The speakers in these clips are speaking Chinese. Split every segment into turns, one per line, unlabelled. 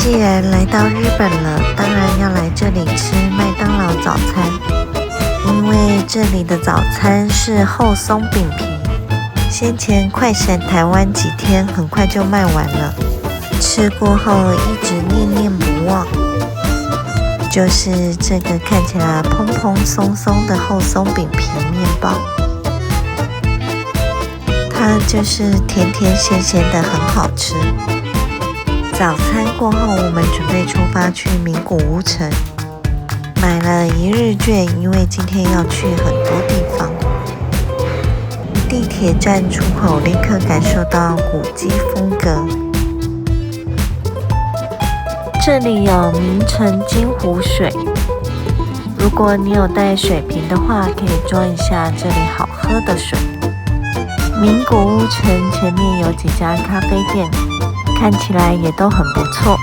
既然来到日本了，当然要来这里吃麦当劳早餐，因为这里的早餐是厚松饼皮。先前快闪台湾几天，很快就卖完了，吃过后一直念念不忘，就是这个看起来蓬蓬松松的厚松饼皮面包。它就是甜甜咸咸的，很好吃。早餐过后，我们准备出发去名古屋城，买了1日券，因为今天要去很多地方。地铁站出口立刻感受到古迹风格。这里有名城金湖水，如果你有带水瓶的话，可以装一下这里好喝的水。名古屋城前面有几家咖啡店，看起来也都很不错。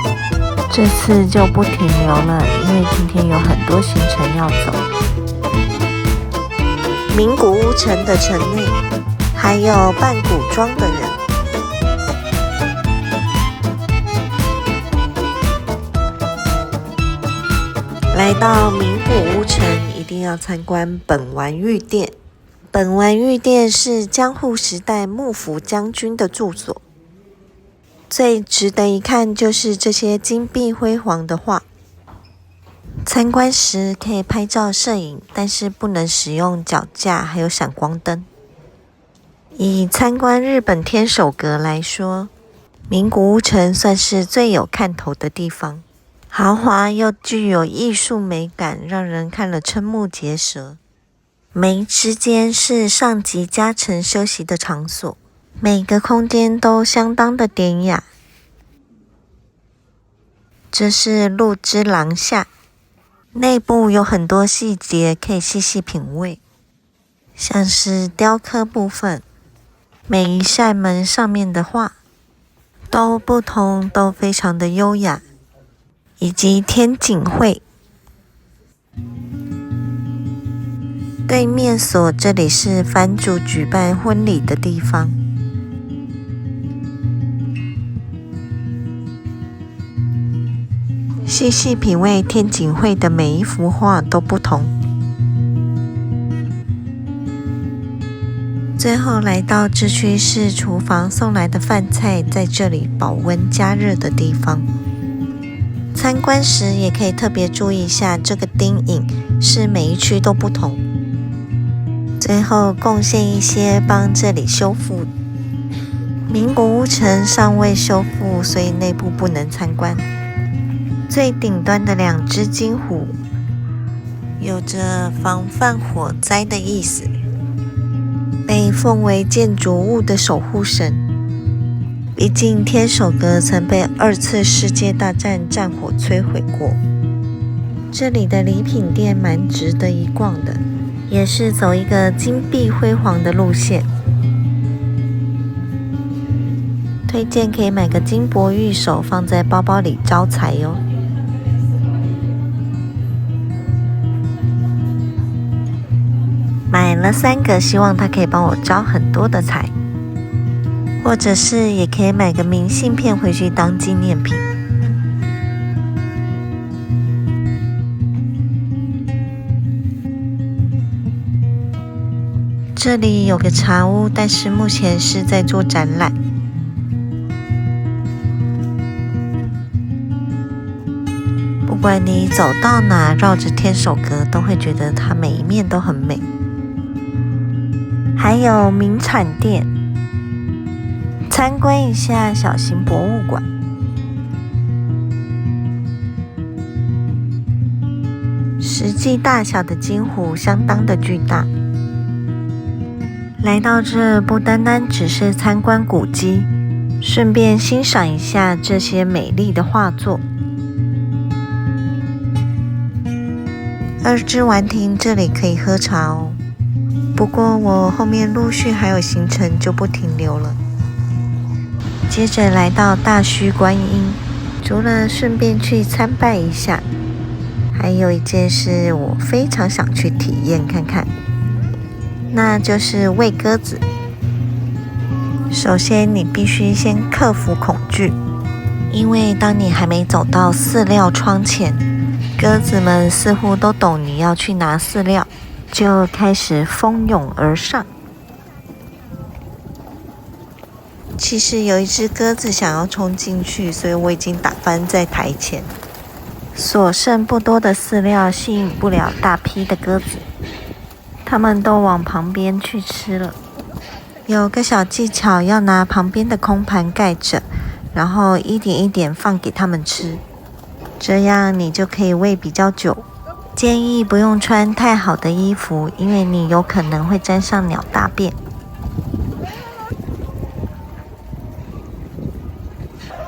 这次就不停留了，因为今天有很多行程要走。名古屋城的城内还有扮古装的人。来到名古屋城，一定要参观本丸御殿。本丸御殿是江户时代幕府将军的住所。最值得一看就是这些金碧辉煌的画。参观时可以拍照摄影，但是不能使用脚架还有闪光灯。以参观日本天守阁来说，名古屋城算是最有看头的地方，豪华又具有艺术美感，让人看了瞠目结舌。每之间是上级加成休息的场所，每个空间都相当的典雅。这是鹿之廊下，内部有很多细节可以细细品味，像是雕刻部分，每一扇门上面的画都不同，都非常的优雅，以及天井会。对面所这里是藩主举办婚礼的地方。细细品味天井会的每一幅画都不同。最后来到这区是厨房送来的饭菜在这里保温加热的地方。参观时也可以特别注意一下这个丁饮是每一区都不同。最后贡献一些帮这里修复。名古屋城尚未修复，所以内部不能参观。最顶端的2只金湖有着防范火灾的意思，被奉为建筑物的守护神。毕竟天守阁曾被2次世界大战战火摧毁过。这里的礼品店蛮值得一逛的，也是走一个金碧辉煌的路线。推荐可以买个金箔玉手放在包包里招财哟。买了3个，希望它可以帮我招很多的财，或者是也可以买个明信片回去当纪念品。这里有个茶屋，但是目前是在做展览。不管你走到哪，绕着天守阁，都会觉得它每一面都很美。还有名产店，参观一下小型博物馆。实际大小的金湖相当的巨大。来到这不单单只是参观古迹，顺便欣赏一下这些美丽的画作。2之丸亭这里可以喝茶哦，不过我后面陆续还有行程就不停留了。接着来到大须观音，除了顺便去参拜一下，还有一件事我非常想去体验看看，那就是喂鸽子。首先你必须先克服恐惧，因为当你还没走到饲料窗前，鸽子们似乎都懂你要去拿饲料，就开始蜂拥而上。其实有一只鸽子想要冲进去，所以我已经打翻在台前。所剩不多的饲料吸引不了大批的鸽子，它们都往旁边去吃了。有个小技巧，要拿旁边的空盘盖着，然后一点一点放给它们吃，这样你就可以喂比较久。建议不用穿太好的衣服，因为你有可能会沾上鸟大便。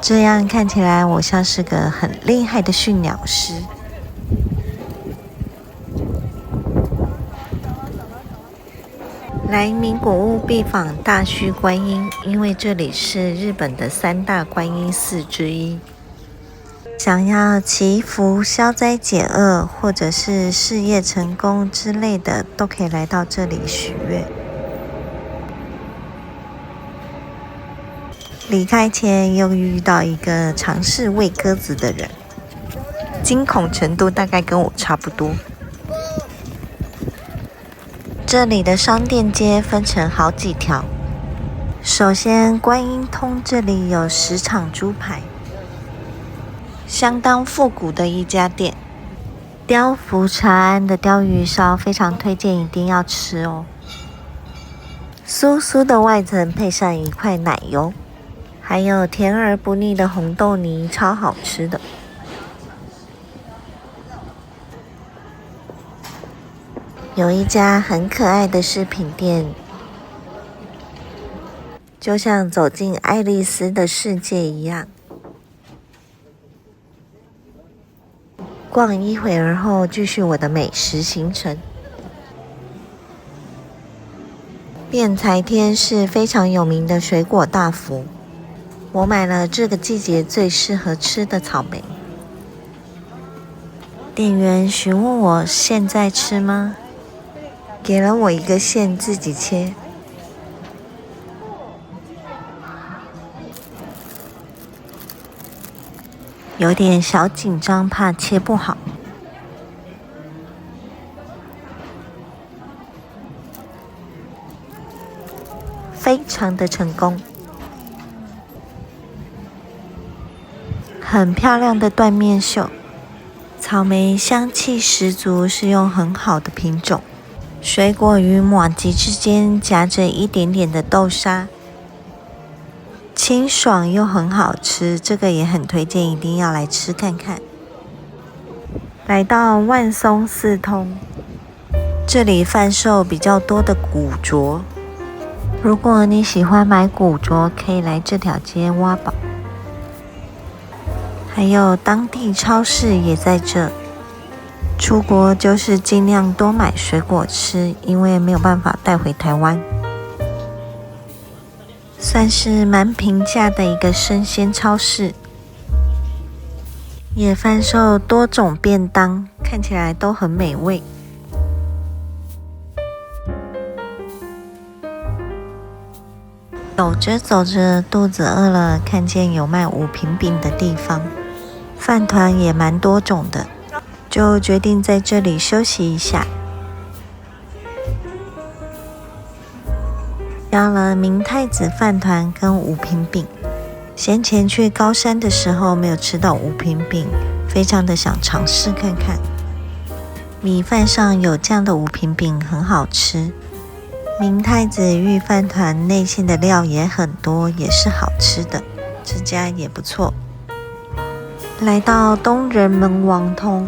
这样看起来我像是个很厉害的驯鸟师。来名古屋必访大须观音，因为这里是日本的3大观音寺之一。想要祈福、消灾解厄，或者是事业成功之类的，都可以来到这里许愿。离开前又遇到一个尝试喂鸽子的人，惊恐程度大概跟我差不多。这里的商店街分成好几条。首先，观音通这里有10场猪排，相当复古的一家店。雕福茶庵的鲷鱼烧非常推荐，一定要吃哦。酥酥的外层配上一块奶油，还有甜而不腻的红豆泥，超好吃的。有一家很可爱的饰品店，就像走进爱丽丝的世界一样。逛一会儿后，继续我的美食行程。辩才天是非常有名的水果大福，我买了这个季节最适合吃的草莓。店员询问我现在吃吗？给了我一个线，自己切。有点小紧张，怕切不好。非常的成功，很漂亮的缎面绣，草莓香气十足，是用很好的品种。水果与麻糬之间夹着一点点的豆沙，清爽又很好吃，这个也很推荐，一定要来吃看看。来到万松四通，这里贩售比较多的古着，如果你喜欢买古着，可以来这条街挖宝。还有当地超市也在这。出国就是尽量多买水果吃，因为没有办法带回台湾。算是蛮平价的一个生鲜超市，也贩售多种便当，看起来都很美味。走着走着，肚子饿了，看见有卖五平饼的地方，饭团也蛮多种的，就决定在这里休息一下。要了明太子饭团跟五平饼。先前去高山的时候没有吃到五平饼，非常的想尝试看看。米饭上有酱的五平饼很好吃，明太子御饭团内馅的料也很多，也是好吃的，这家也不错。来到东仁门王通，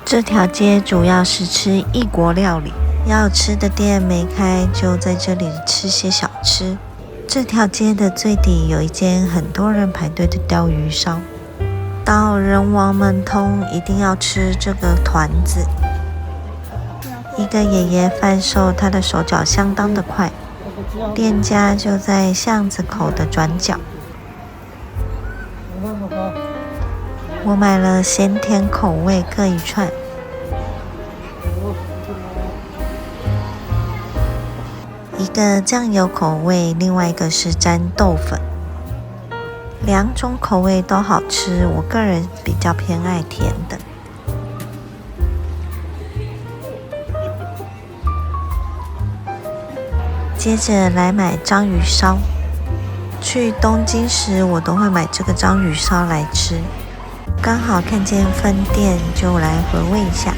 这条街主要是吃异国料理，要吃的店没开，就在这里吃些小吃。这条街的最底有一间很多人排队的鲷鱼烧，到仁王门通一定要吃这个团子。一个爷爷贩售，他的手脚相当的快，店家就在巷子口的转角。我买了咸甜口味各一串。一个酱油口味，另外一个是沾豆粉。两种口味都好吃，我个人比较偏爱甜的。接着来买章鱼烧，去东京时我都会买这个章鱼烧来吃，刚好看见分店就来回味一下。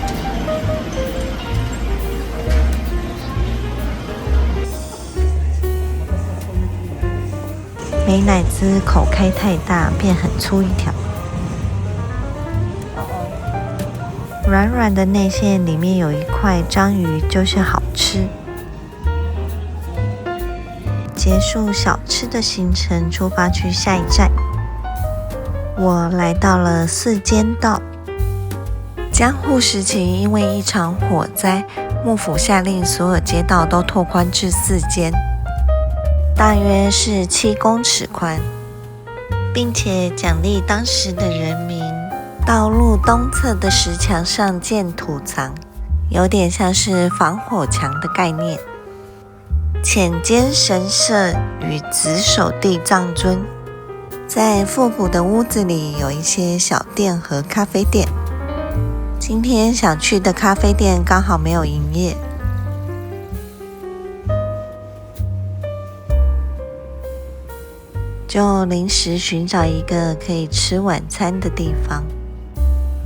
美乃滋口开太大，变很粗一条，软软的内馅里面有一块章鱼，就是好吃。结束小吃的行程，出发去下一站。我来到了四间道。江户时期，因为一场火灾，幕府下令所有街道都拓宽至4间，大约是7公尺宽，并且奖励当时的人民道路东侧的石墙上建土藏，有点像是防火墙的概念。浅间神社与紫手地藏尊，在复古的屋子里有一些小店和咖啡店。今天想去的咖啡店刚好没有营业，就临时寻找一个可以吃晚餐的地方。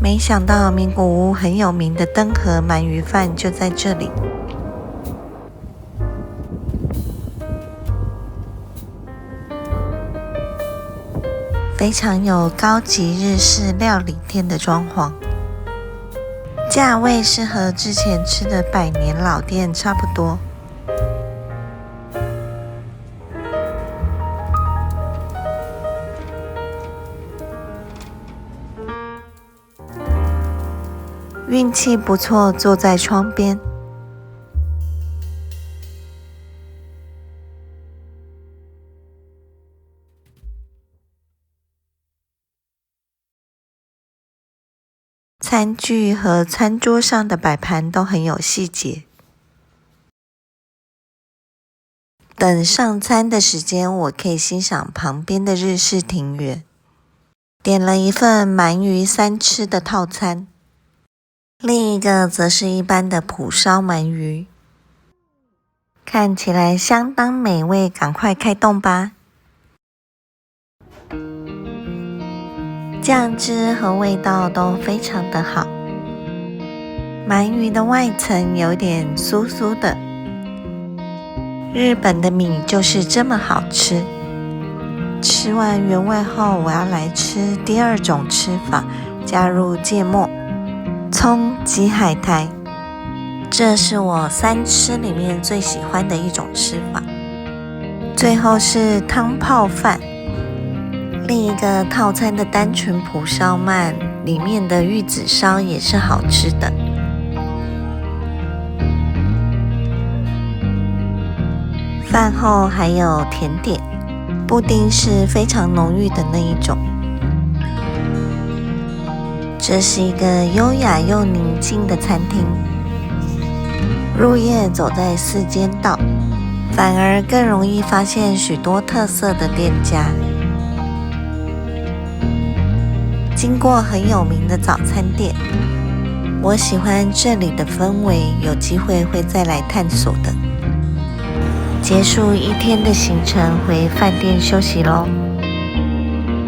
没想到名古屋很有名的登和鳗鱼饭就在这里。非常有高级日式料理店的装潢，价位是和之前吃的百年老店差不多。运气不错，坐在窗边。餐具和餐桌上的摆盘都很有细节。等上餐的时间，我可以欣赏旁边的日式庭园。点了一份鳗鱼3吃的套餐，另一个则是一般的蒲烧鳗鱼，看起来相当美味，赶快开动吧！酱汁和味道都非常的好，鳗鱼的外层有点酥酥的。日本的米就是这么好吃。吃完原味后，我要来吃第2种吃法，加入芥末、葱及海苔。这是我3吃里面最喜欢的一种吃法。最后是汤泡饭。另一个套餐的单纯蒲烧鳗，里面的玉子烧也是好吃的。饭后还有甜点，布丁是非常浓郁的那一种。这是一个优雅又宁静的餐厅。入夜走在4间道，反而更容易发现许多特色的店家。经过很有名的早餐店，我喜欢这里的氛围，有机会会再来探索的。结束1天的行程，回饭店休息咯。